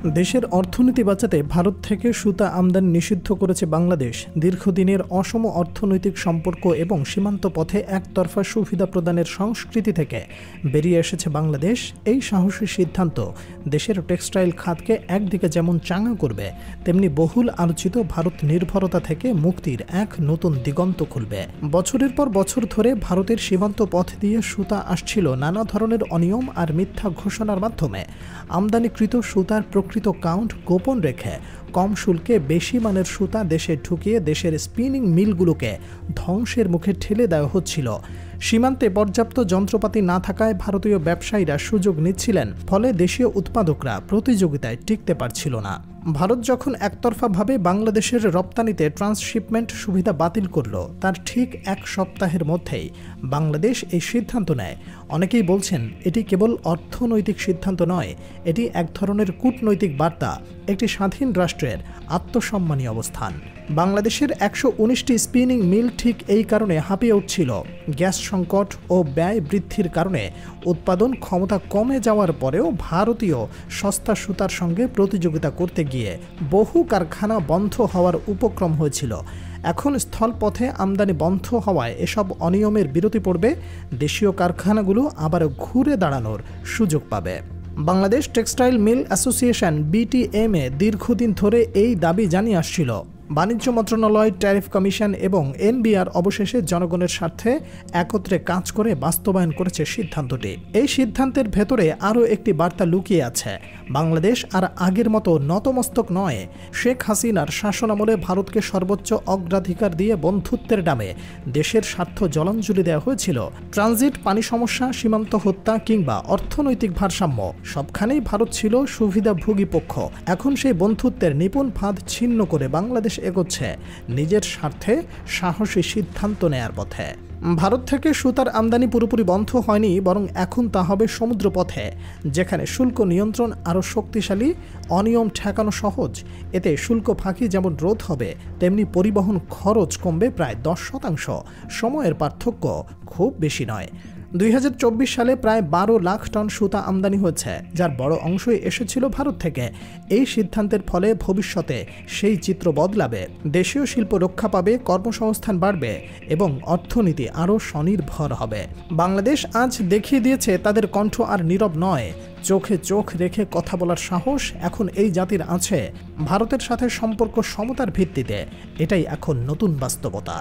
দেশের অর্থনীতি বাঁচাতে ভারত থেকে সুতা আমদানি নিষিদ্ধ করেছে বাংলাদেশ। দীর্ঘদিনের অসম অর্থনৈতিক সম্পর্ক এবং সীমান্ত পথে একতরফা সুবিধা প্রদানের সংস্কৃতি থেকে বেরিয়ে এসেছে বাংলাদেশ। এই সাহসী সিদ্ধান্ত দেশের টেক্সটাইল খাতকে একদিকে যেমন চাঙা করবে, তেমনি বহুল আলোচিত ভারত নির্ভরতা থেকে মুক্তির এক নতুন দিগন্ত খুলবে। বছরের পর বছর ধরে ভারতের সীমান্ত পথ দিয়ে সুতা আসছিল নানা ধরনের অনিয়ম আর মিথ্যা ঘোষণার মাধ্যমে। আমদানিকৃত সুতার প্রকৃত কাউন্ট গোপন রেখে কম শুল্কে বেশি মানের সুতা দেশে ঢুকিয়ে দেশের স্পিনিং মিলগুলোকে ধ্বংসের মুখে ঠেলে দেওয়া হচ্ছিল। সীমান্তে পর্যাপ্ত যন্ত্রপাতি না থাকায় ভারতীয় ব্যবসায়ীরা সুযোগ নিচ্ছিলেন, ফলে দেশীয় উৎপাদকরা প্রতিযোগিতায় টিকতে পারছিল না। ভারত যখন একতরফাভাবে বাংলাদেশের রপ্তানিতে ট্রান্সশিপমেন্ট সুবিধা বাতিল করল, তার ঠিক এক সপ্তাহের মধ্যেই বাংলাদেশ এই সিদ্ধান্ত নেয়। অনেকেই বলছেন এটি কেবল অর্থনৈতিক সিদ্ধান্ত নয়, এটি এক ধরনের কূটনৈতিক বার্তা, একটি স্বাধীন রাষ্ট্রের আত্মসম্মানী অবস্থান। বাংলাদেশের 119টি স্পিনিং মিল ঠিক এই কারণে হাঁপিয়ে উঠছিল। গ্যাস সংকট ও ব্যয় বৃদ্ধির কারণে উৎপাদন ক্ষমতা কমে যাওয়ার পরেও ভারতীয় সস্তা সুতার সঙ্গে প্রতিযোগিতা করতে গিয়ে বহু কারখানা বন্ধ হওয়ার উপক্রম হয়েছিল। এখন স্থলপথে আমদানি বন্ধ হওয়ায় এসব অনিয়মের বিরতি পড়বে, দেশীয় কারখানাগুলো আবারও ঘুরে দাঁড়ানোর সুযোগ পাবে। Bangladesh textile mill association BTMA দীর্ঘদিন ধরে এই দাবি জানিয়ে আসছিল। বাণিজ্য মন্ত্রণালয়, ট্যারিফ কমিশন এবং NBR অবশেষে জনগণের স্বার্থে একত্রে কাজ করে বাস্তবায়ন করেছে সিদ্ধান্তটি। এই সিদ্ধান্তের ভেতরে আরও একটি বার্তা লুকিয়ে আছে। বাংলাদেশ আর আগের মতো নতমস্তক নয়। শেখ হাসিনার শাসনামলে ভারতকে সর্বোচ্চ অগ্রাধিকার দিয়ে বন্ধুত্বের নামে দেশের স্বার্থ জলাঞ্জলি দেওয়া হয়েছিল। ট্রানজিট, পানি সমস্যা, সীমান্ত হত্যা কিংবা অর্থনৈতিক ভারসাম্য, সবখানেই ভারত ছিল সুবিধাভোগী পক্ষ। এখন সেই বন্ধুত্বের নিপুণ ফাঁদ ছিন্ন করে বাংলাদেশ এগোচ্ছে নিজের স্বার্থে সাহসী সিদ্ধান্ত নেয়ার পথে। ভারত থেকে সুতার আমদানি পুরোপুরি বন্ধ হয়নি, বরং এখন তা হবে সমুদ্রপথে, যেখানে শুল্ক নিয়ন্ত্রণ আরও শক্তিশালী, অনিয়ম ঠেকানো সহজ। এতে শুল্ক ফাঁকি যেমন রোধ হবে, তেমনি পরিবহন খরচ কমবে প্রায় 10%। সময়ের পার্থক্য খুব বেশি নয়। 2024 সালে প্রায় 12 লাখ টন সুতা আমদানি হয়েছে, যার বড় অংশই এসেছিল ভারত থেকে। এই সিদ্ধান্তের ফলে ভবিষ্যতে সেই চিত্র বদলাবে। দেশীয় শিল্প রক্ষা পাবে, কর্মসংস্থান বাড়বে এবং অর্থনীতি আরও স্বনির্ভর হবে। বাংলাদেশ আজ দেখিয়ে দিয়েছে তাদের কণ্ঠ আর নীরব নয়। চোখে চোখ রেখে কথা বলার সাহস এখন এই জাতির আছে। ভারতের সাথে সম্পর্ক সমতার ভিত্তিতে, এটাই এখন নতুন বাস্তবতা।